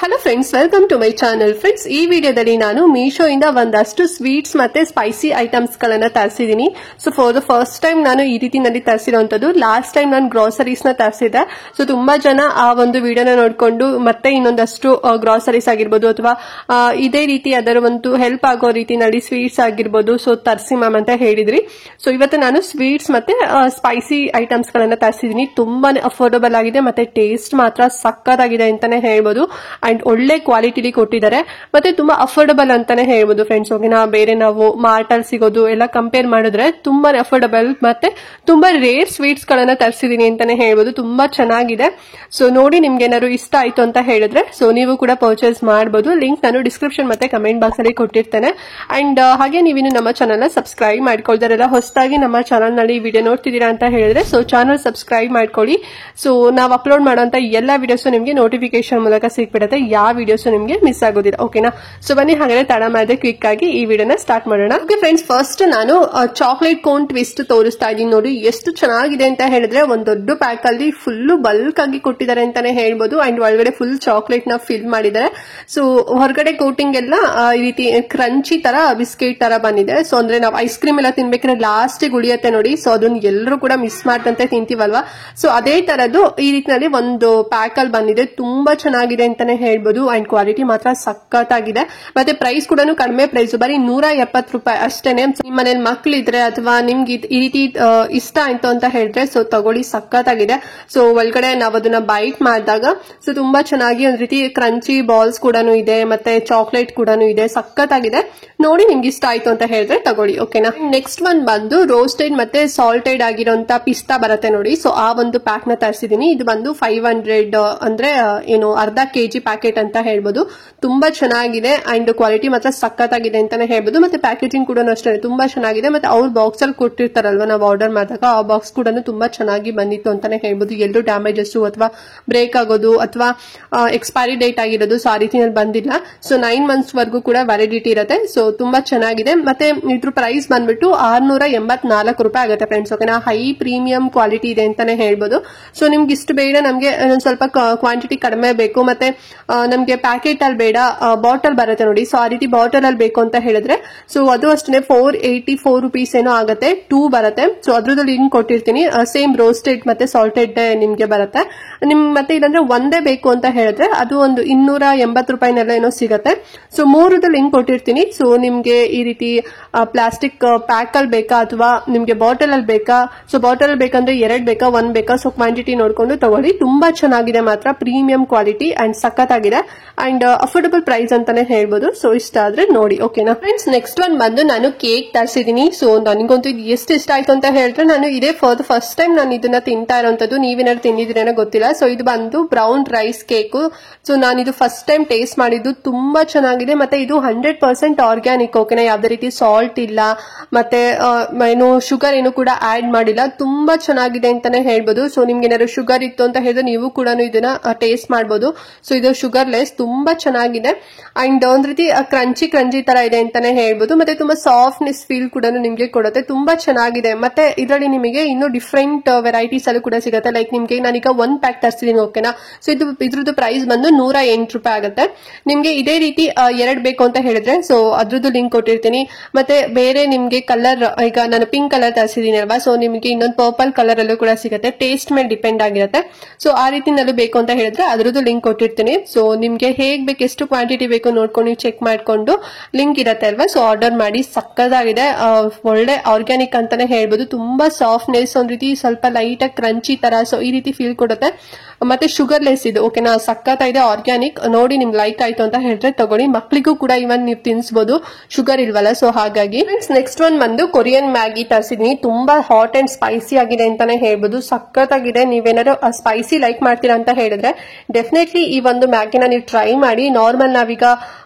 Hello friends, welcome to my channel. Friends, ಈ ವಿಡಿಯೋದಲ್ಲಿ ನಾನು ಮೀಶೋ ಇಂದ ಒಂದಷ್ಟು ಸ್ವೀಟ್ಸ್ ಮತ್ತೆ ಸ್ಪೈಸಿ ಐಟಮ್ಸ್ ಗಳನ್ನ ತರಿಸಿದೀನಿ. So for the first time ನಾನು ಈ ರೀತಿನಲ್ಲಿ ತರಿಸಿರುವಂತದ್ದು. ಲಾಸ್ಟ್ ಟೈಮ್ ನಾನು ಗ್ರಾಸರೀಸ್ ನ ತರಿಸಿದ್ದೆ. ಸೊ ತುಂಬಾ ಜನ ಆ ಒಂದು ವಿಡಿಯೋನ ನೋಡ್ಕೊಂಡು ಮತ್ತೆ ಇನ್ನೊಂದಷ್ಟು ಗ್ರಾಸರೀಸ್ ಆಗಿರ್ಬೋದು ಅಥವಾ ಇದೇ ರೀತಿ ಅದರ ಒಂದು ಹೆಲ್ಪ್ ಆಗೋ ರೀತಿನಲ್ಲಿ ಸ್ವೀಟ್ಸ್ ಆಗಿರ್ಬೋದು ಸೊ ತರಿಸಿ ಮ್ಯಾಮ್ ಅಂತ ಹೇಳಿದ್ರಿ. ಸೊ ಇವತ್ತು ನಾನು ಸ್ವೀಟ್ಸ್ ಮತ್ತೆ ಸ್ಪೈಸಿ ಐಟಮ್ಸ್ ಗಳನ್ನ ತರಿಸಿದೀನಿ. ತುಂಬಾನೇ ಅಫೋರ್ಡಬಲ್ ಆಗಿದೆ ಮತ್ತೆ ಟೇಸ್ಟ್ ಮಾತ್ರ ಸಕ್ಕತ್ತಾಗಿದೆ ಅಂತಾನೆ ಹೇಳ್ಬೋದು. ಅಂಡ್ ಒಳ್ಳೆ ಕ್ವಾಲಿಟಿಲಿ ಕೊಟ್ಟಿದ್ದಾರೆ ಮತ್ತೆ ತುಂಬಾ ಅಫೋರ್ಡಬಲ್ ಅಂತಾನೆ ಹೇಳ್ಬೋದು ಫ್ರೆಂಡ್ಸ್. ಓಕೆನಾ, ಬೇರೆ ನಾವು ಮಾರ್ಟ್ ಅಲ್ಲಿ ಸಿಗೋದು ಎಲ್ಲ ಕಂಪೇರ್ ಮಾಡಿದ್ರೆ ತುಂಬಾನೇ ಅಫೋರ್ಡಬಲ್ ಮತ್ತೆ ತುಂಬಾ ರೇರ್ ಸ್ವೀಟ್ಸ್ ಗಳನ್ನ ತರಿಸಿದೀನಿ ಅಂತಾನೆ ಹೇಳ್ಬೋದು. ತುಂಬಾ ಚೆನ್ನಾಗಿದೆ. ಸೊ ನೋಡಿ, ನಿಮ್ಗೆ ಏನಾದ್ರು ಇಷ್ಟ ಆಯ್ತು ಅಂತ ಹೇಳಿದ್ರೆ ಸೊ ನೀವು ಕೂಡ ಪರ್ಚೇಸ್ ಮಾಡಬಹುದು. ಲಿಂಕ್ ನಾನು ಡಿಸ್ಕ್ರಿಪ್ಷನ್ ಮತ್ತೆ ಕಮೆಂಟ್ ಬಾಕ್ಸ್ ಅಲ್ಲಿ ಕೊಟ್ಟಿರ್ತೇನೆ. ಅಂಡ್ ಹಾಗೆ ನೀವಿನ್ನು ನಮ್ಮ ಚಾನಲ್ ನ ಸಬ್ಸ್ಕ್ರೈಬ್ ಮಾಡ್ಕೊಳ್ತಾರಲ್ಲ, ಹೊಸದಾಗಿ ನಮ್ಮ ಚಾನಲ್ ನಲ್ಲಿ ವಿಡಿಯೋ ನೋಡ್ತಿದ್ದೀರಾ ಅಂತ ಹೇಳಿದ್ರೆ ಸೊ ಚಾನಲ್ ಸಬ್ಸ್ಕ್ರೈಬ್ ಮಾಡ್ಕೊಳ್ಳಿ. ಸೊ ನಾವು ಅಪ್ಲೋಡ್ ಮಾಡುವಂತ ಎಲ್ಲಾ ವಿಡಿಯೋಸ್ ನಿಮ್ಗೆ ನೋಟಿಫಿಕೇಶನ್ ಮೂಲಕ ಸಿಕ್ಬಿಡುತ್ತೆ. ಯಾವ ವಿಡಿಯೋಸ್ ನಿಮ್ಗೆ ಮಿಸ್ ಆಗೋದಿಲ್ಲ. ಓಕೆನಾ, ಸೊ ಬನ್ನಿ ಹಾಗಾದ್ರೆ ತಡ ಮಾಡದೆ ಕ್ವಿಕ್ ಆಗಿ ಈ ವಿಡಿಯೋನ ಸ್ಟಾರ್ಟ್ ಮಾಡೋಣ. ಓಕೆ ಫ್ರೆಂಡ್ಸ್, ಫಸ್ಟ್ ನಾನು ಚಾಕ್ಲೇಟ್ ಕೋನ್ ಟ್ವಿಸ್ಟ್ ತೋರಿಸ್ತಾ ಇದ್ದೀನಿ. ನೋಡಿ ಎಷ್ಟು ಚೆನ್ನಾಗಿದೆ ಅಂತ ಹೇಳಿದ್ರೆ, ಒಂದ್ ದೊಡ್ಡ ಪ್ಯಾಕ್ ಅಲ್ಲಿ ಫುಲ್ ಬಲ್ಕ್ ಆಗಿ ಕೊಟ್ಟಿದ್ದಾರೆ ಅಂತಾನೆ ಹೇಳ್ಬೋದು. ಅಂಡ್ ಒಳಗಡೆ ಫುಲ್ ಚಾಕ್ಲೇಟ್ ನ ಫಿಲ್ ಮಾಡಿದ್ದಾರೆ. ಸೊ ಹೊರಗಡೆ ಕೋಟಿಂಗ್ ಎಲ್ಲ ಈ ರೀತಿ ಕ್ರಂಚಿ ತರ ಬಿಸ್ಕೆಟ್ ತರ ಬಂದಿದೆ. ಸೊ ಅಂದ್ರೆ ನಾವು ಐಸ್ ಕ್ರೀಮ್ ಎಲ್ಲ ತಿನ್ಬೇಕಾದ್ರೆ ಲಾಸ್ಟ್ ಉಳಿಯುತ್ತೆ ನೋಡಿ. ಸೊ ಅದನ್ನ ಎಲ್ಲರೂ ಕೂಡ ಮಿಸ್ ಮಾಡ್ದಂತೆ ತಿಂತೀವಲ್ವಾ. ಸೊ ಅದೇ ತರದ್ದು ಈ ರೀತಿಯಲ್ಲಿ ಒಂದು ಪ್ಯಾಕ್ ಅಲ್ಲಿ ಬಂದಿದೆ. ತುಂಬಾ ಚೆನ್ನಾಗಿದೆ ಅಂತಾನೆ ಹೇಳ್ಬೋದು. ಅಂಡ್ ಕ್ವಾಲಿಟಿ ಮಾತ್ರ ಸಖತ್ತಾಗಿದೆ. ಮತ್ತೆ ಪ್ರೈಸ್ ಕೂಡ ಕಡಿಮೆ ಪ್ರೈಸ್, ಬರೀ 170 ರೂಪಾಯಿ ಅಷ್ಟೇನೆ. ನಿಮ್ಮ ಮನೇಲಿ ಮಕ್ಳಿದ್ರೆ ಅಥವಾ ನಿಮ್ಗೆ ಈ ರೀತಿ ಇಷ್ಟ ಆಯ್ತು ಅಂತ ಹೇಳಿದ್ರೆ ಸೊ ತಗೊಳ್ಳಿ, ಸಖತ್ತಾಗಿದೆ. ಸೊ ಒಳಗಡೆ ನಾವು ಅದನ್ನ ಬೈಟ್ ಮಾಡಿದಾಗ ಸೊ ತುಂಬಾ ಚೆನ್ನಾಗಿ ಒಂದ್ ರೀತಿ ಕ್ರಂಚಿ ಬಾಲ್ಸ್ ಕೂಡ ಇದೆ ಮತ್ತೆ ಚಾಕ್ಲೇಟ್ ಕೂಡ ಇದೆ. ಸಖತ್ತಾಗಿದೆ. ನೋಡಿ, ನಿಮ್ಗೆ ಇಷ್ಟ ಆಯ್ತು ಅಂತ ಹೇಳಿದ್ರೆ ತಗೊಳ್ಳಿ. ಓಕೆನಾ, ನೆಕ್ಸ್ಟ್ ಒನ್ ಬಂದು ರೋಸ್ಟೆಡ್ ಮತ್ತೆ ಸಾಲ್ಟೆಡ್ ಆಗಿರೋಂತ ಪಿಸ್ತಾ ಬರುತ್ತೆ ನೋಡಿ. ಸೊ ಆ ಒಂದು ಪ್ಯಾಕ್ ನ ತರಿಸಿದೀನಿ. ಇದು ಬಂದು 500 ಅಂದ್ರೆ ಏನು ಅರ್ಧ ಕೆಜಿ ಪ್ಯಾಕೆಟ್ ಅಂತ ಹೇಳ್ಬೋದು. ತುಂಬಾ ಚೆನ್ನಾಗಿದೆ ಅಂಡ್ ಕ್ವಾಲಿಟಿ ಮಾತ್ರ ಸಖತ್ತಾಗಿದೆ ಅಂತಾನೆ ಹೇಳ್ಬೋದು. ಮತ್ತೆ ಪ್ಯಾಕೇಜಿಂಗ್ ಕೂಡ ಅಷ್ಟೇ ತುಂಬಾ ಚೆನ್ನಾಗಿದೆ. ಮತ್ತೆ ಅವ್ರು ಬಾಕ್ಸ್ ಅಲ್ಲಿ ಕೊಟ್ಟಿರ್ತಾರಲ್ವಾ ನಾವು ಆರ್ಡರ್ ಮಾಡಿದಾಗ, ಆ ಬಾಕ್ಸ್ ಕೂಡ ತುಂಬಾ ಚೆನ್ನಾಗಿ ಬಂದಿತ್ತು ಅಂತಾನೆ ಹೇಳ್ಬೋದು. ಎಲ್ಲೂ ಡ್ಯಾಮೇಜಸ್ ಅಥವಾ ಬ್ರೇಕ್ ಆಗೋದು ಅಥವಾ ಎಕ್ಸ್ಪೈರಿ ಡೇಟ್ ಆಗಿರೋದು ಸೊ ಆ ರೀತಿಯಲ್ಲಿ ಬಂದಿಲ್ಲ. ಸೊ 9 months ವರೆಗೂ ಕೂಡ ವ್ಯಾಲಿಡಿಟಿ ಇರುತ್ತೆ. ಸೊ ತುಂಬಾ ಚೆನ್ನಾಗಿದೆ. ಮತ್ತೆ ಇದ್ರ ಪ್ರೈಸ್ ಬಂದ್ಬಿಟ್ಟು 684 ರೂಪಾಯಿ ಆಗುತ್ತೆ ಫ್ರೆಂಡ್ಸ್. ಓಕೆನಾ, ಹೈ ಪ್ರೀಮಿಯಂ ಕ್ವಾಲಿಟಿ ಇದೆ ಅಂತಾನೆ ಹೇಳ್ಬೋದು. ಸೊ ನಿಮ್ಗೆ ಇಷ್ಟು ಬೇಡ, ನಮ್ಗೆ ಸ್ವಲ್ಪ ಕ್ವಾಂಟಿಟಿ ಕಡಿಮೆ ಬೇಕು ಮತ್ತೆ ನಮ್ಗೆ ಪ್ಯಾಕೆಟ್ ಅಲ್ಲಿ ಬೇಡ, ಬಾಟಲ್ ಬರುತ್ತೆ ನೋಡಿ. ಸೊ ಆ ರೀತಿ ಬಾಟಲ್ ಅಲ್ಲಿ ಬೇಕು ಅಂತ ಹೇಳಿದ್ರೆ ಸೊ ಅದು ಅಷ್ಟೇ 484 ರೂಪೀಸ್ ಏನೋ ಆಗುತ್ತೆ. 2 ಬರುತ್ತೆ. ಸೊ ಅದ್ರದ್ದು ಲಿಂಕ್ ಕೊಟ್ಟಿರ್ತೀನಿ. ಸೇಮ್ ರೋಸ್ಟೆಡ್ ಮತ್ತೆ ಸಾಲ್ಟೆಡ್ ನಿಮ್ಗೆ ಬರುತ್ತೆ. ಮತ್ತೆ ಇಲ್ಲಾಂದ್ರೆ ಒಂದೇ ಬೇಕು ಅಂತ ಹೇಳಿದ್ರೆ ಅದು ಒಂದು 280 ರೂಪಾಯಿನೆಲ್ಲ ಏನೋ ಸಿಗುತ್ತೆ. ಸೊ 3ದು ಲಿಂಕ್ ಕೊಟ್ಟಿರ್ತೀನಿ. ಸೊ ನಿಮ್ಗೆ ಈ ರೀತಿ ಪ್ಲಾಸ್ಟಿಕ್ ಪ್ಯಾಕ್ ಅಲ್ಲಿ ಬೇಕಾ ಅಥವಾ ನಿಮ್ಗೆ ಬಾಟಲ್ ಅಲ್ಲಿ ಬೇಕಾ, ಸೊ ಬಾಟಲ್ ಅಲ್ಲಿ ಬೇಕಂದ್ರೆ 2 ಬೇಕಾ 1 ಬೇಕಾ, ಸೊ ಕ್ವಾಂಟಿಟಿ ನೋಡ್ಕೊಂಡು ತಗೊಳ್ಳಿ. ತುಂಬಾ ಚೆನ್ನಾಗಿದೆ ಮಾತ್ರ, ಪ್ರೀಮಿಯಂ ಕ್ವಾಲಿಟಿ ಅಂಡ್ ಸಖತ್ತಾಗಿದೆ ಅಂಡ್ ಅಫೋರ್ಡಬಲ್ ಪ್ರೈಸ್ ಅಂತಾನೆ ಹೇಳ್ಬೋದು. ಸೊ ಇಷ್ಟ ಆದ್ರೆ ನೋಡಿ. ಓಕೆನಾ ಫ್ರೆಂಡ್ಸ್, ನೆಕ್ಸ್ಟ್ ಒನ್ ಬಂದು ನಾನು ಕೇಕ್ ತರಿಸಿದೀನಿ. ಸೊ ನನಗಂತೂ ಇದು ಎಷ್ಟು ಇಷ್ಟ ಆಯ್ತು ಅಂತ ಹೇಳಿದ್ರೆ, ನಾನು ಇದೇ ಫಾರ್ ದ ಫಸ್ಟ್ ಟೈಮ್ ನಾನು ಇದನ್ನ ತಿಂತಾ ಇರೋಂಥದ್ದು. ನೀವೇನಾದ್ರು ತಿಂದಿದ್ದೀರೇನೋ ಗೊತ್ತಿಲ್ಲ. ಸೊ ಇದು ಬಂದು ಬ್ರೌನ್ ರೈಸ್ ಕೇಕ್. ಸೊ ನಾನು ಇದು ಫಸ್ಟ್ ಟೈಮ್ ಟೇಸ್ಟ್ ಮಾಡಿದ್ದು. ತುಂಬಾ ಚೆನ್ನಾಗಿದೆ ಮತ್ತೆ ಇದು 100% ಆರ್ಗ್ಯಾನಿಕ್. ಓಕೆನಾ, ಯಾವ್ದೇ ರೀತಿ ಸಾಲ್ಟ್ ಇಲ್ಲ ಮತ್ತೆ ಏನು ಶುಗರ್ ಏನು ಕೂಡ ಆಡ್ ಮಾಡಿಲ್ಲ. ತುಂಬಾ ಚೆನ್ನಾಗಿದೆ ಅಂತಾನೆ ಹೇಳ್ಬೋದು. ಸೊ ನಿಮ್ಗೆ ಏನಾದ್ರು ಶುಗರ್ ಇತ್ತು ಅಂತ ಹೇಳಿದ್ರೆ ನೀವು ಕೂಡ ಇದನ್ನ ಟೇಸ್ಟ್ ಮಾಡಬಹುದು. ಸೊ ಇದು ಶುಗರ್ ಲೆಸ್, ತುಂಬಾ ಚೆನ್ನಾಗಿದೆ ಅಂಡ್ ಒಂದ್ ರೀತಿ ಕ್ರಂಚಿ ತರ ಇದೆ ಅಂತಾನೆ ಹೇಳ್ಬೋದು. ಮತ್ತೆ ತುಂಬಾ ಸಾಫ್ಟ್ನೆಸ್ ಫೀಲ್ ಕೂಡ ನಿಮ್ಗೆ ಕೊಡುತ್ತೆ. ತುಂಬಾ ಚೆನ್ನಾಗಿದೆ. ಮತ್ತೆ ಇದರಲ್ಲಿ ನಿಮಗೆ ಇನ್ನೂ ಡಿಫ್ರೆಂಟ್ ವೆರೈಟೀಸ್ ಅಲ್ಲೂ ಕೂಡ ಸಿಗುತ್ತೆ. ಲೈಕ್ ನಿಮ್ಗೆ ನಾನೀಗ 1 ಪ್ಯಾಕ್ ತರಿಸಿದೀನಿ. ಓಕೆನಾ, ಸೊ ಇದ್ರದ್ದು ಪ್ರೈಸ್ ಬಂದು 108 ರೂಪಾಯಿ ಆಗುತ್ತೆ. ನಿಮ್ಗೆ ಇದೇ ರೀತಿ 2 ಬೇಕು ಅಂತ ಹೇಳಿದ್ರೆ ಸೊ ಅದ್ರದ್ದು ಲಿಂಕ್ ಕೊಟ್ಟಿರ್ತೀನಿ. ಮತ್ತೆ ಬೇರೆ ನಿಮ್ಗೆ ಕಲರ್, ಈಗ ನಾನು ಪಿಂಕ್ ಕಲರ್ ತರಿಸಿದೀನಿ ಅಲ್ವಾ, ಸೊ ನಿಮ್ಗೆ ಇನ್ನೊಂದು ಪರ್ಪಲ್ ಕಲರ್ ಅಲ್ಲೂ ಕೂಡ ಸಿಗುತ್ತೆ. ಟೇಸ್ಟ್ ಮೇಲೆ ಡಿಪೆಂಡ್ ಆಗಿರುತ್ತೆ. ಸೊ ಆ ರೀತಿನಲ್ಲೂ ಬೇಕು ಅಂತ ಹೇಳಿದ್ರೆ ಅದ್ರದ್ದು ಲಿಂಕ್ ಕೊಟ್ಟಿರ್ತೀನಿ. ಸೊ ನಿಮ್ಗೆ ಹೇಗ್ ಬೇಕು, ಎಷ್ಟು ಕ್ವಾಂಟಿಟಿ ಬೇಕು ನೋಡ್ಕೊಂಡು ನೀವು ಚೆಕ್ ಮಾಡ್ಕೊಂಡು ಲಿಂಕ್ ಇರುತ್ತೆ ಅಲ್ವಾ, ಸೊ ಆರ್ಡರ್ ಮಾಡಿ. ಸಕ್ಕದಾಗಿದೆ, ಒಳ್ಳೆ ಆರ್ಗ್ಯಾನಿಕ್ ಅಂತಾನೆ ಹೇಳ್ಬೋದು. ತುಂಬಾ ಸಾಫ್ಟ್ನೆಸ್, ಒಂದ್ ರೀತಿ ಸ್ವಲ್ಪ ಲೈಟ್ ಆಗಿ ಕ್ರಂಚಿ ತರ ಸೊ ಈ ರೀತಿ ಫೀಲ್ ಕೊಡುತ್ತೆ. ಮತ್ತೆ ಶುಗರ್ ಲೆಸ್ ಇದು. ಓಕೆನಾ, ಸಕ್ಕತ್ತಾಗಿದೆ, ಆರ್ಗ್ಯಾನಿಕ್. ನೋಡಿ, ನಿಮ್ಗೆ ಲೈಕ್ ಆಯ್ತು ಅಂತ ಹೇಳಿದ್ರೆ ತಗೊಳ್ಳಿ. ಮಕ್ಳಿಗೂ ಕೂಡ ಇವನ್ ನೀವು ತಿನ್ಸ್ಬೋದು, ಶುಗರ್ ಇಲ್ವಲ್ಲ. ಸೊ ಹಾಗಾಗಿ ನೆಕ್ಸ್ಟ್ ಒನ್ ಬಂದು ಕೊರಿಯನ್ ಮ್ಯಾಗಿ ತರಿಸಿದೀನಿ. ತುಂಬಾ ಹಾಟ್ ಅಂಡ್ ಸ್ಪೈಸಿ ಆಗಿದೆ ಅಂತಾನೆ ಹೇಳ್ಬೋದು. ಸಕ್ಕತ್ತಾಗಿದೆ. ನೀವೇನಾದ್ರು ಸ್ಪೈಸಿ ಲೈಕ್ ಮಾಡ್ತೀರಾ ಅಂತ ಹೇಳಿದ್ರೆ ಡೆಫಿನೆಟ್ಲಿ ಈ ಒಂದು ಮ್ಯಾಗಿನ ನೀವು ಟ್ರೈ ಮಾಡಿ. ನಾರ್ಮಲ್ ನಾವೀಗ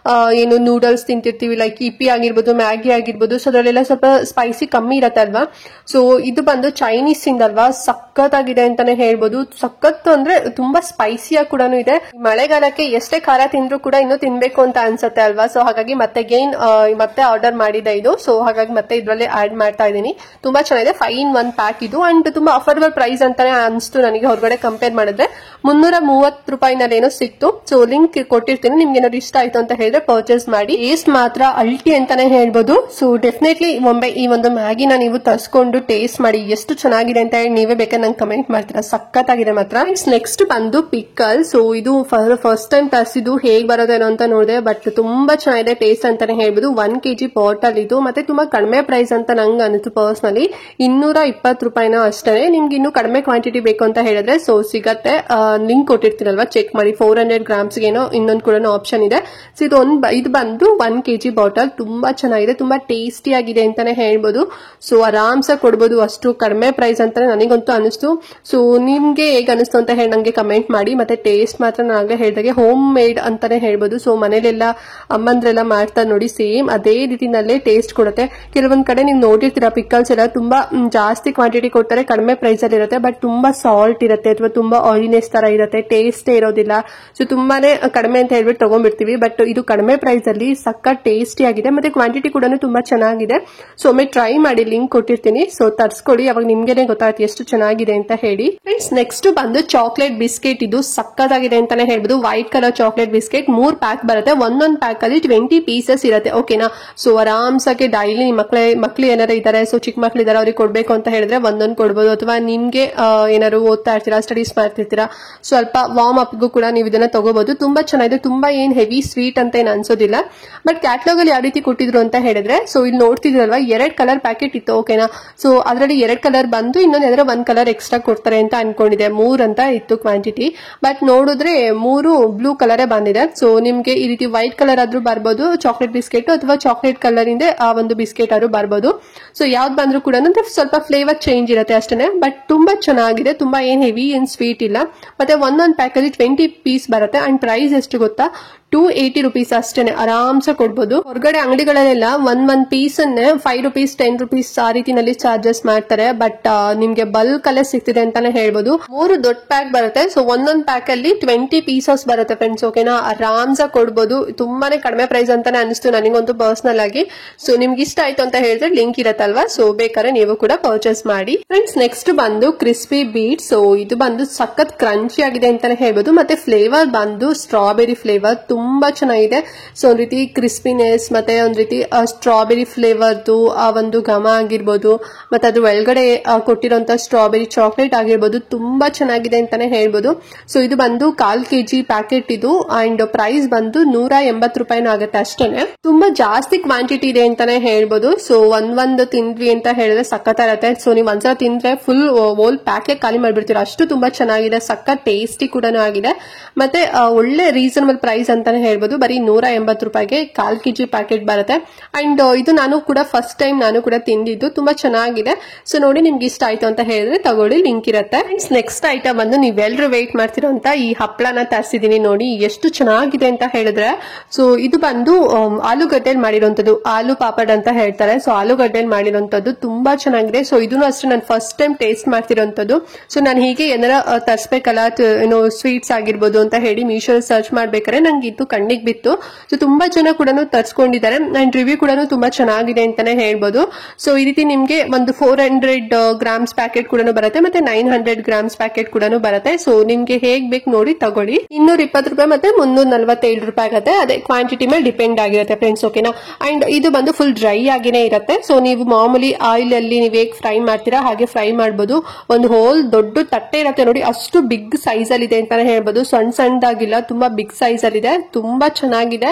ಏನು ನೂಡಲ್ಸ್ ತಿಂತಿರ್ತೀವಿ, ಲೈಕ್ ಇಪಿ ಆಗಿರ್ಬೋದು, ಮ್ಯಾಗಿ ಆಗಿರ್ಬೋದು, ಸೊ ಅದರಲ್ಲೆಲ್ಲ ಸ್ವಲ್ಪ ಸ್ಪೈಸಿ ಕಮ್ಮಿ ಇರತ್ತೆ ಅಲ್ವಾ. ಸೊ ಇದು ಬಂದು ಚೈನೀಸ್ ಇಂದಲ್ವಾ, ಸಖತ್ತಾಗಿದೆ ಅಂತಾನೆ ಹೇಳ್ಬೋದು. ಸಖತ್ ಅಂದ್ರೆ ತುಂಬಾ ಸ್ಪೈಸಿಯಾಗಿ ಕೂಡ ಇದೆ. ಮಳೆಗಾಲಕ್ಕೆ ಎಷ್ಟೇ ಖಾರ ತಿಂದ್ರು ಕೂಡ ಇನ್ನೂ ತಿನ್ಬೇಕು ಅಂತ ಅನ್ಸುತ್ತೆ ಅಲ್ವಾ. ಸೊ ಹಾಗಾಗಿ ಮತ್ತೆ ಮತ್ತೆ ಆರ್ಡರ್ ಮಾಡಿದೆ ಇದು. ಸೊ ಹಾಗಾಗಿ ಮತ್ತೆ ಇದ್ರಲ್ಲಿ ಆಡ್ ಮಾಡ್ತಾ ಇದೀನಿ. ತುಂಬಾ ಚೆನ್ನಾಗಿದೆ. 5 in 1 ಪ್ಯಾಕ್ ಇದು ಅಂಡ್ ತುಂಬಾ ಅಫೋರ್ಡಬಲ್ ಪ್ರೈಸ್ ಅಂತಾನೆ ಅನ್ಸ್ತು ನನಗೆ. ಹೊರಗಡೆ ಕಂಪೇರ್ ಮಾಡಿದ್ರೆ 330 ರೂಪಾಯಿನಲ್ಲಿ ಏನೋ ಸಿಕ್ತು. ಸೊ ಲಿಂಕ್ ಕೊಟ್ಟಿರ್ತೀನಿ, ನಿಮ್ಗೆ ಏನಾದ್ರು ಇಷ್ಟ ಆಯ್ತು ಅಂತ ಹೇಳಿದ್ರೆ ಪರ್ಚೇಸ್ ಮಾಡಿ. ಟೇಸ್ಟ್ ಮಾತ್ರ ಅಲ್ಟಿ ಅಂತಾನೆ ಹೇಳ್ಬೋದು. ಸೊ ಡೆಫಿನೆಟ್ಲಿ ಒಮ್ಮೆ ಈ ಒಂದು ಮ್ಯಾಗಿನ ನೀವು ತರಿಸ್ಕೊಂಡು ಟೇಸ್ಟ್ ಮಾಡಿ, ಎಷ್ಟು ಚೆನ್ನಾಗಿದೆ ಅಂತ ಹೇಳಿ ನೀವೇ ಬೇಕಾದ್ರೆ ನಂಗೆ ಕಮೆಂಟ್ ಮಾಡ್ತೀರಾ. ಸಖತ್ತಾಗಿದೆ ಮಾತ್ರ. ನೆಕ್ಸ್ಟ್ ಬಂದು ಪಿಕಲ್. ಸೊ ಇದು ಫಸ್ಟ್ ಟೈಮ್ ತರಿಸಿದ್ದು, ಹೇಗ್ ಬರೋದೇನೋ ಅಂತ ನೋಡಿದೆ, ಬಟ್ ತುಂಬಾ ಚೆನ್ನಾಗಿದೆ ಟೇಸ್ಟ್ ಅಂತಾನೆ ಹೇಳ್ಬೋದು. 1 kg ಬಾಟಲ್ ಇದು, ಮತ್ತೆ ತುಂಬಾ ಕಡಿಮೆ ಪ್ರೈಸ್ ಅಂತ ನಂಗೆ ಅನಿಸ್ತು ಪರ್ಸನಲಿ. 220 ರೂಪಾಯಿನ ಅಷ್ಟೇ. ನಿಮ್ಗೆ ಇನ್ನೂ ಕಡಿಮೆ ಕ್ವಾಂಟಿಟಿ ಬೇಕು ಅಂತ ಹೇಳಿದ್ರೆ ಸೊ ಸಿಗತ್ತೆ, ಲಿಂಕ್ ಕೊಟ್ಟಿರ್ತೀರಲ್ವಾ, ಚೆಕ್ ಮಾಡಿ. 400 ಗ್ರಾಮ್ಸ್ ಏನೋ ಇನ್ನೊಂದು ಕೂಡ ಆಪ್ಷನ್ ಇದೆ. ಸೊ ಇದು ಬಂದು 1 kg ಬಾಟಲ್. ತುಂಬಾ ಚೆನ್ನಾಗಿದೆ, ತುಂಬಾ ಟೇಸ್ಟಿ ಆಗಿದೆ ಅಂತಾನೆ ಹೇಳ್ಬೋದು. ಸೊ ಆರಾಮ್ಸ ಕೊಡ್ಬೋದು, ಅಷ್ಟು ಕಡಿಮೆ ಪ್ರೈಸ್ ಅಂತಾನೆ ನನಗಂತೂ ಅನಿಸ್ತು. ಸೊ ನಿಮ್ಗೆ ಹೇಗೆ ಅನಿಸ್ತು ಅಂತ ಹೇಳಿ ನಂಗೆ ಕಮೆಂಟ್ ಮಾಡಿ. ಮತ್ತೆ ಟೇಸ್ಟ್ ಮಾತ್ರ ನಾನು ಹೇಳಿದಾಗೆ ಹೋಮ್ ಮೇಡ್ ಅಂತಾನೆ ಹೇಳ್ಬೋದು. ಸೊ ಮನೇಲೆಲ್ಲ ಅಮ್ಮಂದ್ರೆಲ್ಲ ಮಾಡ್ತಾರೆ ನೋಡಿ, ಸೇಮ್ ಅದೇ ರೀತಿನಲ್ಲೇ ಟೇಸ್ಟ್ ಕೊಡುತ್ತೆ. ಕೆಲವೊಂದ್ ಕಡೆ ನೀವು ನೋಡಿರ್ತೀರಾ ಪಿಕಲ್ಸ್ ಎಲ್ಲ ತುಂಬಾ ಜಾಸ್ತಿ ಕ್ವಾಂಟಿಟಿ ಕೊಡ್ತಾರೆ, ಕಡಿಮೆ ಪ್ರೈಸ್ ಅಲ್ಲಿ ಇರುತ್ತೆ, ಬಟ್ ತುಂಬಾ ಸಾಲ್ಟ್ ಇರುತ್ತೆ ಅಥವಾ ತುಂಬಾ ಆಯಿಲ್ನೆಸ್ ತರ ಇರುತ್ತೆ, ಟೇಸ್ಟೇ ಇರೋದಿಲ್ಲ. ಸೊ ತುಂಬಾನೇ ಕಡಿಮೆ ಅಂತ ಹೇಳ್ಬಿಟ್ಟು ತಗೊಂಡ್ಬಿಡ್ತೀವಿ, ಬಟ್ ಇದು ಕಡಿಮೆ ಪ್ರೈಸ್ ಅಲ್ಲಿ ಸಖತ್ ಟೇಸ್ಟಿ ಆಗಿದೆ, ಮತ್ತೆ ಕ್ವಾಂಟಿಟಿ ಕೂಡ ತುಂಬಾ ಚೆನ್ನಾಗಿದೆ. ಸೊ ಒಮ್ಮೆ ಟ್ರೈ ಮಾಡಿ, ಲಿಂಕ್ ಕೊಟ್ಟಿರ್ತೀನಿ. ಸೊ ತರ್ಸ್ಕೊಡಿ, ಅವಾಗ ನಿಮ್ಗೆನೆ ಗೊತ್ತಾಗುತ್ತೆ ಎಷ್ಟು ಚೆನ್ನಾಗಿದೆ ಅಂತ ಹೇಳಿ. ಫ್ರೆಂಡ್ಸ್ ನೆಕ್ಸ್ಟ್ ಬಂದು ಚಾಕ್ಲೇಟ್ ಬಿಸ್ಕೆಟ್. ಇದು ಸಕ್ಕತ್ತಾಗಿದೆ ಅಂತಾನೆ ಹೇಳ್ಬೋದು. White colour chocolate biscuit 3 pack ಬರುತ್ತೆ. ಒಂದೊಂದು ಪ್ಯಾಕ್ ಅಲ್ಲಿ 20 ಪೀಸಸ್ ಇರುತ್ತೆ, ಓಕೆನಾ. ಸೊ ಆರಾಮ್ಸಕ್ಕೆ ಡೈಲಿ ನಿಮ್ಮ ಮಕ್ಳು ಏನಾರು ಇದಾರೆ, ಸೊ ಚಿಕ್ಕ ಮಕ್ಳು ಇದಾರೆ, ಅವ್ರಿಗೆ ಕೊಡ್ಬೇಕು ಅಂತ ಹೇಳಿದ್ರೆ ಒಂದೊಂದು ಕೊಡ್ಬೋದು, ಅಥವಾ ನಿಮ್ಗೆ ಏನಾದ್ರು ಓದ್ತಾ ಇರ್ತೀರಾ, ಸ್ಟಡೀಸ್ ಮಾಡ್ತಿರ್ತೀರಾ, ಸ್ವಲ್ಪ ವಾರ್ಮ್ ಅಪ್ಗೂ ಕೂಡ ನೀವು ಇದನ್ನ ತಗೋಬಹುದು. ತುಂಬಾ ಚೆನ್ನಾಗಿದೆ, ತುಂಬಾ ಏನ್ ಹೆವಿ ಸ್ವೀಟ್ ಅಂತ ಏನ್ ಅನ್ಸೋದಿಲ್ಲ. ಬಟ್ ಕ್ಯಾಟ್ಲಾಗ್ ಅಲ್ಲಿ ಯಾವ ರೀತಿ ಕೊಟ್ಟಿದ್ರು ಅಂತ ಹೇಳಿದ್ರೆ, ಸೊ ಇಲ್ಲಿ ನೋಡ್ತಿದ್ರಲ್ವಾ 2 ಕಲರ್ ಪ್ಯಾಕೆಟ್ ಇತ್ತು, ಓಕೆನಾ. ಸೊ ಅದರಲ್ಲಿ 2 ಕಲರ್ ಬಂದು ಇನ್ನೊಂದು ಯಾವ್ದಾರ 1 ಕಲರ್ ಎಕ್ಸ್ಟ್ರಾ ಕೊಡ್ತಾರೆ ಅಂತ ಅನ್ಕೊಂಡಿದೆ. 3 ಅಂತ ಇತ್ತು ಕ್ವಾಂಟಿಟಿ, ಬಟ್ ನೋಡಿದ್ರೆ 3 ಬ್ಲೂ ಕಲರೇ ಬಂದಿದೆ. ಸೊ ನಿಮ್ಗೆ ಈ ರೀತಿ ವೈಟ್ ಕಲರ್ ಆದ್ರೂ ಬರ್ಬೋದು ಚಾಕ್ಲೇಟ್ ಬಿಸ್ಕೆಟ್, ಅಥವಾ ಚಾಕ್ಲೇಟ್ ಕಲರ್ ಇಂದ ಆ ಒಂದು ಬಿಸ್ಕೆಟ್ ಆದ್ರೂ ಬರ್ಬೋದು. ಸೊ ಯಾವ್ದು ಬಂದ್ರು ಕೂಡ ಸ್ವಲ್ಪ ಫ್ಲೇವರ್ ಚೇಂಜ್ ಇರುತ್ತೆ ಅಷ್ಟೇ, ಬಟ್ ತುಂಬಾ ಚೆನ್ನಾಗಿದೆ. ತುಂಬಾ ಏನ್ ಹೆವಿ ಏನ್ ಸ್ವೀಟ್ ಇಲ್ಲ. ಮತ್ತೆ ಒಂದೊಂದು ಪ್ಯಾಕ್ ಅಲ್ಲಿ 20 ಪೀಸ್ ಬರುತ್ತೆ. ಅಂಡ್ ಪ್ರೈಸ್ ಎಷ್ಟು ಗೊತ್ತಾ, 280 rupees ಅಷ್ಟೇನೆ, ಆರಾಮ್ಸೆ ಕೊಡ್ಬೋದು. ಹೊರಗಡೆ ಅಂಗಡಿಗಳಲ್ಲೆಲ್ಲ ಒಂದ್ ಪೀಸ್ ಅನ್ನೇ 5 rupees 10 rupees ಆ ರೀತಿನಲ್ಲಿ ಚಾರ್ಜಸ್ ಮಾಡ್ತಾರೆ, ಬಟ್ ನಿಮ್ಗೆ ಬಲ್ಕ್ ಅಲ್ಲೇ ಸಿಗ್ತಿದೆ ಅಂತಾನೆ ಹೇಳ್ಬೋದು. 3 ದೊಡ್ಡ ಪ್ಯಾಕ್ ಬರುತ್ತೆ. ಸೊ ಒಂದೊಂದ್ ಪ್ಯಾಕ್ ಅಲ್ಲಿ 20 ಪೀಸಸ್ ಬರುತ್ತೆ ಫ್ರೆಂಡ್ಸ್, ಓಕೆನಾ. ಆರಾಮ್ಸೆ ಕೊಡ್ಬೋದು, ತುಂಬಾನೇ ಕಡಿಮೆ ಪ್ರೈಸ್ ಅಂತಾನೆ ಅನಿಸ್ತು ನನಗಂತೂ ಪರ್ಸನಲ್ ಆಗಿ. ಸೊ ನಿಮ್ಗೆ ಇಷ್ಟ ಆಯ್ತು ಅಂತ ಹೇಳಿದ್ರೆ ಲಿಂಕ್ ಇರತ್ತಲ್ವಾ, ಸೊ ಬೇಕಾದ್ರೆ ನೀವು ಕೂಡ ಪರ್ಚೇಸ್ ಮಾಡಿ. ಫ್ರೆಂಡ್ಸ್ ನೆಕ್ಸ್ಟ್ ಬಂದು ಕ್ರಿಸ್ಪಿ ಬೀಟ್. ಸೊ ಇದು ಬಂದು ಸಖತ್ ಕ್ರಂಚಿ ಆಗಿದೆ ಅಂತಾನೆ ಹೇಳ್ಬೋದು. ಮತ್ತೆ ಫ್ಲೇವರ್ ಬಂದು ಸ್ಟ್ರಾಬೆರಿ ಫ್ಲೇವರ್, ತುಂಬಾ ಚೆನ್ನಾಗಿದೆ. ಸೊ ಒಂದ್ ರೀತಿ ಕ್ರಿಸ್ಪಿನೆಸ್, ಮತ್ತೆ ಒಂದ್ ರೀತಿ ಸ್ಟ್ರಾಬೆರಿ ಫ್ಲೇವರ್ದು ಆ ಒಂದು ಘಮ ಆಗಿರ್ಬೋದು, ಮತ್ತೆ ಅದ್ರ ಒಳಗಡೆ ಕೊಟ್ಟಿರೋಂತ ಸ್ಟ್ರಾಬೆರಿ ಚಾಕ್ಲೇಟ್ ಆಗಿರ್ಬೋದು, ತುಂಬಾ ಚೆನ್ನಾಗಿದೆ ಅಂತಾನೆ ಹೇಳ್ಬೋದು. ಸೊ ಇದು ಬಂದು 1/4 kg ಪ್ಯಾಕೆಟ್ ಇದು, ಅಂಡ್ ಪ್ರೈಸ್ ಬಂದು 180 ರೂಪಾಯಿನೂ ಆಗುತ್ತೆ ಅಷ್ಟೇನೆ. ತುಂಬಾ ಜಾಸ್ತಿ ಕ್ವಾಂಟಿಟಿ ಇದೆ ಅಂತಾನೆ ಹೇಳ್ಬೋದು. ಸೊ ಒಂದ್ ತಿಂದ್ವಿ ಅಂತ ಹೇಳಿದ್ರೆ ಸಖತ್ ಇರತ್ತೆ. ಸೊ ನೀವು ಒಂದ್ಸಲ ತಿಂದ್ರೆ ಫುಲ್ ಹೋಲ್ ಪ್ಯಾಕೆಟ್ ಖಾಲಿ ಮಾಡ್ಬಿಡ್ತೀರಾ, ಅಷ್ಟು ತುಂಬಾ ಚೆನ್ನಾಗಿದೆ, ಸಖತ್ ಟೇಸ್ಟಿ ಕೂಡ ಆಗಿದೆ. ಮತ್ತೆ ಒಳ್ಳೆ ರೀಸನಬಲ್ ಪ್ರೈಸ್ ಅಂತಾನೆ ಹೇಳ್ಬೋದು. ಬರೀ 180 ರೂಪಾಯಿಗೆ 1/4 kg ಪ್ಯಾಕೆಟ್ ಬರುತ್ತೆ. ಅಂಡ್ ಇದು ನಾನು ಕೂಡ ಫಸ್ಟ್ ಟೈಮ್ ನಾನು ಕೂಡ ತಿಂದಿದ್ದು, ತುಂಬಾ ಚೆನ್ನಾಗಿದೆ. ಸೊ ನೋಡಿ, ನಿಮ್ಗೆ ಇಷ್ಟ ಆಯ್ತು ಅಂತ ಹೇಳಿದ್ರೆ ತಗೊಳ್ಳಿ, ಲಿಂಕ್ ಇರುತ್ತೆ. ನೆಕ್ಸ್ಟ್ ಐಟಮ್ ಬಂದು ನೀವೆಲ್ಲರೂ ವೇಟ್ ಮಾಡ್ತಿರೋಂತ ಈ ಹಪ್ಪಳನ ತರಿಸಿದೀನಿ ನೋಡಿ, ಎಷ್ಟು ಚೆನ್ನಾಗಿದೆ ಅಂತ ಹೇಳಿದ್ರೆ. ಸೊ ಇದು ಬಂದು ಆಲೂಗಡ್ಡೆಲ್ ಮಾಡಿರೋಂಥದ್ದು, ಆಲೂ ಪಾಪಡ್ ಅಂತ ಹೇಳ್ತಾರೆ. ಸೊ ಆಲೂಗಡ್ಡೆಲ್ ಮಾಡಿರೋಂಥದ್ದು ತುಂಬಾ ಚೆನ್ನಾಗಿದೆ. ಸೊ ಇದನ್ನು ಅಷ್ಟೇ ನಾನು ಫಸ್ಟ್ ಟೈಮ್ ಟೇಸ್ಟ್ ಮಾಡ್ತಿರೋಂಥದ್ದು. ಸೊ ನಾನು ಹೀಗೆ ಏನಾರ ತರಿಸ್ಬೇಕಲ್ಲ, ಏನೋ ಸ್ವೀಟ್ಸ್ ಆಗಿರ್ಬೋದು ಅಂತ ಹೇಳಿ ಮೀಶೋ ಸರ್ಚ್ ಮಾಡ್ಬೇಕಾದ್ರೆ ನಂಗೆ ಇದು ಕಣ್ಣಿಗೆ ಬಿತ್ತು. ಸೊ ತುಂಬಾ ಜನ ಕೂಡ ತರಿಸ್ಕೊಂಡಿದ್ದಾರೆ, ಅಂಡ್ ರಿವ್ಯೂ ಕೂಡ ತುಂಬಾ ಚೆನ್ನಾಗಿದೆ ಅಂತಾನೆ ಹೇಳ್ಬೋದು. ಸೊ ಈ ರೀತಿ ನಿಮ್ಗೆ ಒಂದು 400 ಗ್ರಾಮ್ಸ್ ಪ್ಯಾಕೆಟ್ ಕೂಡ ಬರುತ್ತೆ, ಮತ್ತೆ 900 ಗ್ರಾಮ್ಸ್ ಪ್ಯಾಕೆಟ್ ಕೂಡ ಬರುತ್ತೆ. ಸೊ ನಿಮ್ಗೆ ಹೇಗ್ ಬೇಕು ನೋಡಿ ತಗೊಳ್ಳಿ. 220 ರೂಪಾಯಿ ಮತ್ತೆ 347 ರೂಪಾಯಿ ಆಗುತ್ತೆ, ಅದೇ ಕ್ವಾಂಟಿಟಿ ಮೇಲೆ ಡಿಪೆಂಡ್ ಆಗಿರುತ್ತೆ ಫ್ರೆಂಡ್ಸ್, ಓಕೆನಾ. ಅಂಡ್ ಇದು ಬಂದು ಫುಲ್ ಡ್ರೈ ಆಗಿನೇ ಇರುತ್ತೆ. ಸೊ ನೀವು ಮಾಮೂಲಿ ಆಯಿಲ್ ಅಲ್ಲಿ ನೀವು ಹೇಗೆ ಫ್ರೈ ಮಾಡ್ತೀರಾ ಹಾಗೆ ಫ್ರೈ ಮಾಡ್ಬೋದು. ಒಂದು ಹೋಲ್ ದೊಡ್ಡ ತಟ್ಟೆ ಇರುತ್ತೆ ನೋಡಿ, ಅಷ್ಟು ಬಿಗ್ ಸೈಜ್ ಅಲ್ಲಿ ಇದೆ ಅಂತಾನೆ ಹೇಳ್ಬೋದು. ಸಣ್ಣದಾಗಿಲ್ಲ, ತುಂಬಾ ಬಿಗ್ ಸೈಜ್ ಅಲ್ಲಿ ಇದೆ, ತುಂಬಾ ಚೆನ್ನಾಗಿದೆ.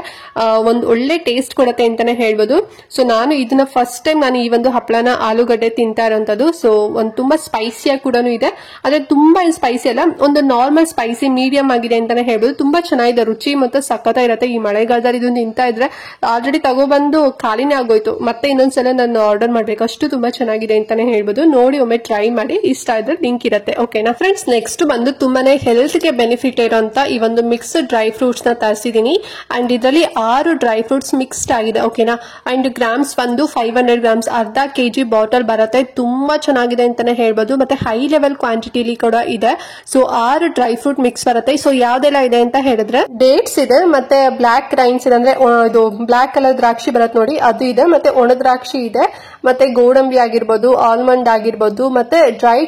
ಒಂದು ಒಳ್ಳೆ ಟೇಸ್ಟ್ ಕೊಡುತ್ತೆ ಅಂತಾನೆ ಹೇಳ್ಬೋದು. ಸೊ ನಾನು ಇದನ್ನ ಫಸ್ಟ್ ಟೈಮ್ ನಾನು ಈ ಒಂದು ಹಪ್ಪಳನ ಆಲೂಗಡ್ಡೆ ತಿಂತಾ ಇರೋಂಥದ್ದು. ಸೊ ಒಂದು ತುಂಬಾ ಸ್ಪೈಸಿಯಾಗಿ ಕೂಡ ಇದೆ, ಆದ್ರೆ ತುಂಬಾ ಸ್ಪೈಸಿ ಅಲ್ಲ, ಒಂದು ನಾರ್ಮಲ್ ಸ್ಪೈಸಿ ಮೀಡಿಯಂ ಆಗಿದೆ ಅಂತಾನೆ ಹೇಳ್ಬೋದು. ತುಂಬಾ ಚೆನ್ನಾಗಿದೆ, ರುಚಿ ಮತ್ತು ಸಖತ ಇರುತ್ತೆ. ಈ ಮಳೆಗಾಲದಲ್ಲಿ ಇದನ್ನ ತಿಂತಾ ಇದ್ರೆ ಆಲ್ರೆಡಿ ತಗೊಬಂದು ಖಾಲಿನೇ ಆಗೋಯ್ತು, ಮತ್ತೆ ಇನ್ನೊಂದ್ಸಲ ನಾನು ಆರ್ಡರ್ ಮಾಡ್ಬೇಕು, ಅಷ್ಟು ತುಂಬಾ ಚೆನ್ನಾಗಿದೆ ಅಂತಾನೆ ಹೇಳ್ಬೋದು. ನೋಡಿ ಒಮ್ಮೆ ಟ್ರೈ ಮಾಡಿ, ಇಷ್ಟ ಆದ್ರೆ ಲಿಂಕ್ ಇರುತ್ತೆ, ಓಕೆನಾ. ಫ್ರೆಂಡ್ಸ್ ನೆಕ್ಸ್ಟ್ ಬಂದು ತುಂಬಾನೇ ಹೆಲ್ತ್ ಗೆ ಬೆನಿಫಿಟ್ ಇರೋಂತ ಈ ಒಂದು ಮಿಕ್ಸ್ಡ್ ಡ್ರೈ ಫ್ರೂಟ್ಸ್ ನ ತರಿಸಿ ತರಿಸಿದೀನಿ ಅಂಡ್ ಇದರಲ್ಲಿ 6 ಡ್ರೈ ಫ್ರೂಟ್ಸ್ ಮಿಕ್ಸ್ಡ್ ಆಗಿದೆ ಓಕೆನಾ. ಅಂಡ್ ಗ್ರಾಮ್ಸ್ ಬಂದು 500 ಗ್ರಾಮ್ಸ್, ಅರ್ಧ ಕೆಜಿ ಬಾಟಲ್ ಬರುತ್ತೆ. ತುಂಬಾ ಚೆನ್ನಾಗಿದೆ ಅಂತಾನೆ ಹೇಳ್ಬೋದು. ಮತ್ತೆ ಹೈ ಲೆವೆಲ್ ಕ್ವಾಂಟಿಟಿಲಿ ಕೂಡ ಇದೆ. ಸೊ 6 ಡ್ರೈ ಫ್ರೂಟ್ ಮಿಕ್ಸ್ ಬರುತ್ತೆ. ಸೊ ಯಾವ್ದೆಲ್ಲ ಇದೆ ಅಂತ ಹೇಳಿದ್ರೆ ಡೇಟ್ಸ್ ಇದೆ, ಮತ್ತೆ ಬ್ಲಾಕ್ ರೈನ್ಸ್ ಇದೆ, ಅಂದ್ರೆ ಇದು ಬ್ಲಾಕ್ ಕಲರ್ ದ್ರಾಕ್ಷಿ ಬರುತ್ತೆ ನೋಡಿ ಅದು ಇದೆ, ಮತ್ತೆ ಒಣ ದ್ರಾಕ್ಷಿ ಇದೆ, ಮತ್ತೆ ಗೋಡಂಬಿ ಆಗಿರ್ಬೋದು, ಆಲ್ಮಂಡ್ ಆಗಿರ್ಬೋದು, ಮತ್ತೆ ಡ್ರೈ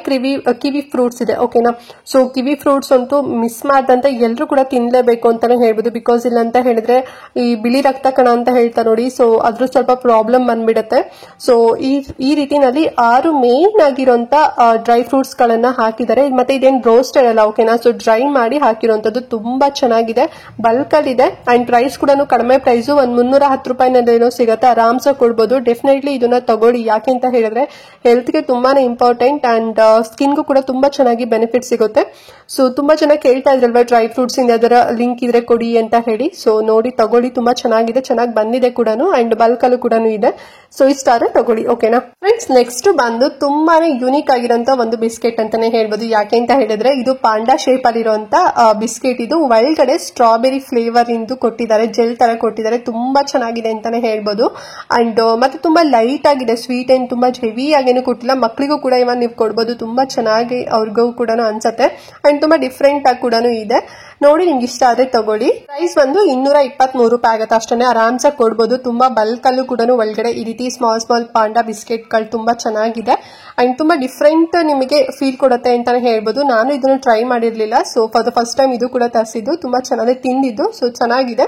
ಕಿವಿ ಫ್ರೂಟ್ಸ್ ಇದೆ ಓಕೆನಾ. ಸೊ ಕಿವಿ ಫ್ರೂಟ್ಸ್ ಅಂತೂ ಮಿಸ್ ಮಾಡ್ದಂತೆ ಎಲ್ಲರೂ ಕೂಡ ತಿನ್ಲೇಬೇಕು ಅಂತಾನೆ ಹೇಳ್ಬೋದು. ಬಿಕಾಸ್ ಇಲ್ಲ ಅಂತ ಹೇಳಿದ್ರೆ ಈ ಬಿಳಿ ರಕ್ತ ಕಣ ಅಂತ ಹೇಳ್ತಾ ನೋಡಿ, ಸೊ ಅದ್ರ ಸ್ವಲ್ಪ ಪ್ರಾಬ್ಲಮ್ ಬಂದ್ಬಿಡುತ್ತೆ. ಸೊ ಈ ರೀತಿನಲ್ಲಿ 6 ಮೇನ್ ಆಗಿರುವಂತ ಡ್ರೈ ಫ್ರೂಟ್ಸ್ ಗಳನ್ನ ಹಾಕಿದ್ದಾರೆ. ಮತ್ತೆ ಇದೇನು ರೋಸ್ಟೆಡ್ ಅಲ್ಲ ಓಕೆನಾ. ಸೊ ಡ್ರೈ ಮಾಡಿ ಹಾಕಿರುವಂತದ್ದು ತುಂಬಾ ಚೆನ್ನಾಗಿದೆ, ಬಲ್ಕ್ ಅಲ್ಲಿ ಇದೆ. ಅಂಡ್ ಪ್ರೈಸ್ ಕೂಡ ಕಡಿಮೆ ಪ್ರೈಸ್, ಒಂದ್ 310 ರೂಪಾಯಿನಲ್ಲೇನೋ ಸಿಗುತ್ತೆ, ಆರಾಮ್ಸೆ ಕೊಡ್ಬೋದು. ಡೆಫಿನೆಟ್ಲಿ ಇದನ್ನ ತಗೊಳ್ಳಿ. ಯಾಕೆ ಅಂತ ಹೇಳಿದ್ರೆ ಹೆಲ್ತ್ ಗೆ ತುಂಬಾನೇ ಇಂಪಾರ್ಟೆಂಟ್ ಅಂಡ್ ಸ್ಕಿನ್ಗೂ ಕೂಡ ತುಂಬಾ ಚೆನ್ನಾಗಿ ಬೆನಿಫಿಟ್ ಸಿಗುತ್ತೆ. ಸೊ ತುಂಬಾ ಜನ ಕೇಳ್ತಾ ಇದ್ರಲ್ವಾ ಡ್ರೈ ಫ್ರೂಟ್ಸ್ ಇಂದ ಅದರ ಲಿಂಕ್ ಇದ್ರೆ ಕೊಡಿ ಅಂತ ಹೇಳಿ. ಸೊ ನೋಡಿ ತಗೊಳ್ಳಿ, ತುಂಬಾ ಚೆನ್ನಾಗಿದೆ, ಚೆನ್ನಾಗಿ ಬಂದಿದೆ ಕೂಡ ಅಂಡ್ ಬಲ್ಕ್ ಅಲ್ಲೂ ಕೂಡ ಇದೆ. ಸೊ ಇಷ್ಟ ಆದ್ರೆ ತಗೊಳ್ಳಿ ಓಕೆನಾ ಫ್ರೆಂಡ್ಸ್. ನೆಕ್ಸ್ಟ್ ಬಂದು ತುಂಬಾನೇ ಯೂನಿಕ್ ಆಗಿರೋಂತ ಒಂದು ಬಿಸ್ಕೆಟ್ ಅಂತಾನೆ ಹೇಳ್ಬೋದು. ಯಾಕೆ ಅಂತ ಹೇಳಿದ್ರೆ ಇದು ಪಾಂಡಾ ಶೇಪ್ ಅಲ್ಲಿರುವಂತ ಬಿಸ್ಕೆಟ್. ಇದು ಒಳಗಡೆ ಸ್ಟ್ರಾಬೆರಿ ಫ್ಲೇವರ್ ಇಂದು ಕೊಟ್ಟಿದ್ದಾರೆ, ಜೆಲ್ ತರ ಕೊಟ್ಟಿದ್ದಾರೆ. ತುಂಬಾ ಚೆನ್ನಾಗಿದೆ ಅಂತಾನೆ ಹೇಳ್ಬೋದು. ಅಂಡ್ ಮತ್ತೆ ತುಂಬಾ ಲೈಟ್ ಆಗಿದೆ, ಸ್ವೀಟ್ ಏನ್ ತುಂಬಾ ಹೆವಿ ಆಗೇನು ಕೊಟ್ಟಿಲ್ಲ. ಮಕ್ಕಳಿಗೂ ಕೂಡ ಇವನ್ ನೀವು ಕೊಡ್ಬೋದು, ತುಂಬಾ ಚೆನ್ನಾಗಿ ಅವ್ರಿಗೂ ಕೂಡ ಅನ್ಸತ್ತೆ. ಅಂಡ್ ತುಂಬಾ ಡಿಫ್ರೆಂಟ್ ಆಗಿ ಕೂಡ ಇದೆ. ನೋಡಿ ನಿಮ್ಗೆ ಇಷ್ಟ ಆದ್ರೆ ತಗೊಳ್ಳಿ. ಪ್ರೈಸ್ ಬಂದು 223 ರೂಪಾಯಿ ಆಗುತ್ತೆ ಅಷ್ಟೇ, ಆರಾಮ್ಸಾಗಿ ಕೊಡ್ಬೋದು. ತುಂಬಾ ಬಲ್ಕ್ ಅಲ್ಲೂ ಕೂಡ ಒಳಗಡೆ ಈ ರೀತಿ ಸ್ಮಾಲ್ ಪಾಂಡಾ ಬಿಸ್ಕೆಟ್ ಗಳು ತುಂಬಾ ಚೆನ್ನಾಗಿದೆ ಅಂಡ್ ತುಂಬಾ ಡಿಫ್ರೆಂಟ್ ನಿಮಗೆ ಫೀಲ್ ಕೊಡುತ್ತೆ ಅಂತಾನೆ ಹೇಳ್ಬೋದು. ನಾನು ಇದನ್ನ ಟ್ರೈ ಮಾಡಿರ್ಲಿಲ್ಲ, so for the first time ಇದು ಕೂಡ ತರಿಸಿದ್ದು. ತುಂಬಾ ಚೆನ್ನಾಗಿ ತಿಂದಿದ್ದು, ಸೊ ಚೆನ್ನಾಗಿದೆ.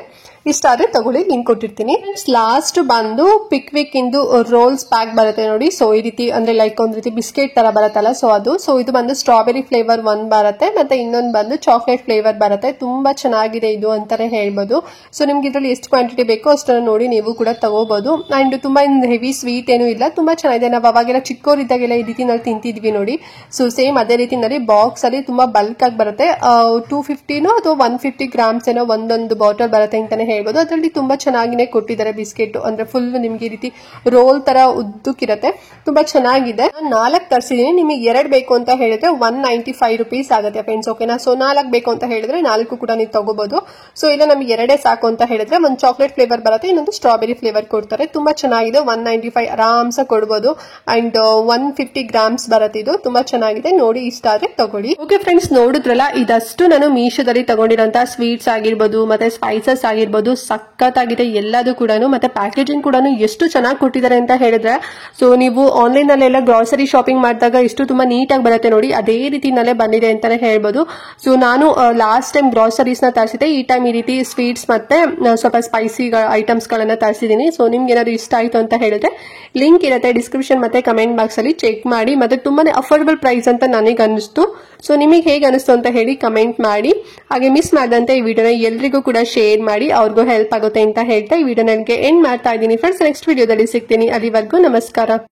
ಇಷ್ಟ ಆದ್ರೆ ತಗೊಳ್ಳಿ, ಲಿಂಕ್ ಕೊಟ್ಟಿರ್ತೀನಿ. ಲಾಸ್ಟ್ ಬಂದು ಪಿಕ್ವಿಕ್ ಇಂದು ರೋಲ್ಸ್ ಪ್ಯಾಕ್ ಬರುತ್ತೆ ನೋಡಿ. ಸೊ ಈ ರೀತಿ ಅಂದ್ರೆ ಲೈಕ್ ಒಂದ್ ರೀತಿ ಬಿಸ್ಕೆಟ್ ತರ ಬರುತ್ತಲ್ಲ, ಸೊ ಅದು. ಸೊ ಇದು ಬಂದು ಸ್ಟ್ರಾಬೆರಿ ಫ್ಲೇವರ್ ಒಂದ್ ಬರುತ್ತೆ, ಮತ್ತೆ ಇನ್ನೊಂದು ಬಂದು ಚಾಕ್ಲೇಟ್ ಫ್ಲೇವರ್ ಬರುತ್ತೆ. ತುಂಬಾ ಚೆನ್ನಾಗಿದೆ ಇದು ಅಂತಾನೆ ಹೇಳ್ಬೋದು. ಸೊ ನಿಮ್ಗೆ ಇದ್ರಲ್ಲಿ ಎಷ್ಟು ಕ್ವಾಂಟಿಟಿ ಬೇಕೋ ಅಷ್ಟನ್ನ ನೋಡಿ ನೀವು ಕೂಡ ತಗೋಬಹುದು. ಅಂಡ್ ತುಂಬಾ ಹೆವಿ ಸ್ವೀಟ್ ಏನು ಇಲ್ಲ, ತುಂಬಾ ಚೆನ್ನಾಗಿದೆ. ನಾವು ಅವಾಗೆಲ್ಲ ಚಿಕ್ಕವರಿದ್ದಾಗೆಲ್ಲ ಈ ರೀತಿ ನಾವು ತಿಂತಿದ್ವಿ ನೋಡಿ. ಸೊ ಸೇಮ್ ಅದೇ ರೀತಿನಲ್ಲಿ ಬಾಕ್ಸ್ ಅಲ್ಲಿ ತುಂಬಾ ಬಲ್ಕ್ ಆಗಿ ಬರುತ್ತೆ. 250 ಅಥವಾ 150 ಗ್ರಾಮ್ಸ್ ಏನೋ ಒಂದೊಂದು ಬಾಟಲ್ ಬರುತ್ತೆ ಅಂತಾನೆ ಹೇಳ್ಬೋದು. ಅದರಲ್ಲಿ ತುಂಬಾ ಚೆನ್ನಾಗಿನೇ ಕೊಟ್ಟಿದ್ದಾರೆ ಬಿಸ್ಕೆಟ್, ಅಂದ್ರೆ ಫುಲ್ ನಿಮ್ಗೆ ಈ ರೀತಿ ರೋಲ್ ತರ ಉದ್ದಕ್ಕಿರತ್ತೆ, ತುಂಬಾ ಚೆನ್ನಾಗಿದೆ. 4 ತರಿಸಿದೀನಿ. ನಿಮಗೆ 2 ಬೇಕು ಅಂತ ಹೇಳಿದ್ರೆ 195 ರೂಪೀಸ್ ಆಗುತ್ತೆ ಫ್ರೆಂಡ್ಸ್ ಓಕೆನಾ. ಸೊ 4 ಬೇಕು ಅಂತ ಹೇಳಿದ್ರೆ 4 ಕೂಡ ನೀವು ತಗೋಬಹುದು. ಸೊ ಇಲ್ಲ ನಮ್ಗೆ 2 ಸಾಕು ಅಂತ ಹೇಳಿದ್ರೆ ಒಂದು ಚಾಕ್ಲೇಟ್ ಫ್ಲೇವರ್ ಬರುತ್ತೆ, ಇನ್ನೊಂದು ಸ್ಟ್ರಾಬೆರಿ ಫ್ಲೇವರ್ ಕೊಡ್ತಾರೆ. ತುಂಬಾ ಚೆನ್ನಾಗಿದೆ, 195 ಆರಾಮ್ಸ ಕೊಡ್ಬೋದು. ಅಂಡ್ 150 ಗ್ರಾಮ್ಸ್ ಬರುತ್ತೆ. ಇದು ತುಂಬಾ ಚೆನ್ನಾಗಿದೆ, ನೋಡಿ ಇಷ್ಟ ಆದ್ರೆ ತಗೊಳ್ಳಿ. ಓಕೆ ಫ್ರೆಂಡ್ಸ್, ನೋಡಿದ್ರಲ್ಲ, ಇದಷ್ಟು ನಾನು ಮೀಶೋದಲ್ಲಿ ತಗೊಂಡಿರೋಂತ ಸ್ವೀಟ್ಸ್ ಆಗಿರ್ಬೋದು ಮತ್ತೆ ಸ್ಪೈಸಸ್ ಆಗಿರ್ಬೋದು, ಸಖತ್ತಾಗಿದೆ ಎಲ್ಲದೂ ಕೂಡ. ಮತ್ತೆ ಪ್ಯಾಕೇಜಿಂಗ್ ಕೂಡ ಎಷ್ಟು ಚೆನ್ನಾಗಿ ಕೊಟ್ಟಿದ್ದಾರೆ ಅಂತ ಹೇಳಿದ್ರೆ, ಸೊ ನೀವು ಆನ್ಲೈನ್ ಅಲ್ಲೆಲ್ಲ ಗ್ರಾಸರಿ ಶಾಪಿಂಗ್ ಮಾಡಿದಾಗ ಎಷ್ಟು ತುಂಬಾ ನೀಟಾಗಿ ಬರುತ್ತೆ ನೋಡಿ, ಅದೇ ರೀತಿನಲ್ಲೇ ಬಂದಿದೆ ಅಂತಾನೆ ಹೇಳ್ಬೋದು. ಸೊ ನಾನು ಲಾಸ್ಟ್ ಟೈಮ್ ಗ್ರಾಸರೀಸ್ ನ ತರಿಸಿದೆ, ಈ ಟೈಮ್ ಈ ರೀತಿ ಸ್ವೀಟ್ಸ್ ಮತ್ತೆ ಸ್ವಲ್ಪ ಸ್ಪೈಸಿ ಐಟಮ್ಸ್ ಗಳನ್ನ ತರಿಸಿದೀನಿ. ಸೊ ನಿಮ್ಗೆ ಏನಾದ್ರು ಇಷ್ಟ ಆಯ್ತು ಅಂತ ಹೇಳಿದ್ರೆ ಲಿಂಕ್ ಇರುತ್ತೆ ಡಿಸ್ಕ್ರಿಪ್ಷನ್ ಮತ್ತೆ ಕಮೆಂಟ್ ಬಾಕ್ಸ್ ಅಲ್ಲಿ, ಚೆಕ್ ಮಾಡಿ. ಮತ್ತೆ ತುಂಬಾನೇ ಅಫೋರ್ಡಬಲ್ ಪ್ರೈಸ್ ಅಂತ ನನಗೆ ಅನಿಸ್ತು. ಸೊ ನಿಮಗೆ ಹೇಗೆ ಅನಿಸ್ತು ಅಂತ ಹೇಳಿ ಕಮೆಂಟ್ ಮಾಡಿ. ಹಾಗೆ ಮಿಸ್ ಮಾಡದಂತೆ ಈ ವಿಡಿಯೋನ ಎಲ್ರಿಗೂ ಕೂಡ ಶೇರ್ ಮಾಡಿ, ಅವ್ರಿಗೂ ಹೆಲ್ಪ್ ಆಗುತ್ತೆ ಅಂತ ಹೇಳ್ತಾ ಈ ವಿಡಿಯೋ ನನಗೆ ಎಂಡ್ ಮಾಡ್ತಾ ಇದ್ದೀನಿ ಫ್ರೆಂಡ್ಸ್. ನೆಕ್ಸ್ಟ್ ವಿಡಿಯೋದಲ್ಲಿ ಸಿಗ್ತೀನಿ, ಅಲ್ಲಿವರೆಗೂ ನಮಸ್ಕಾರ.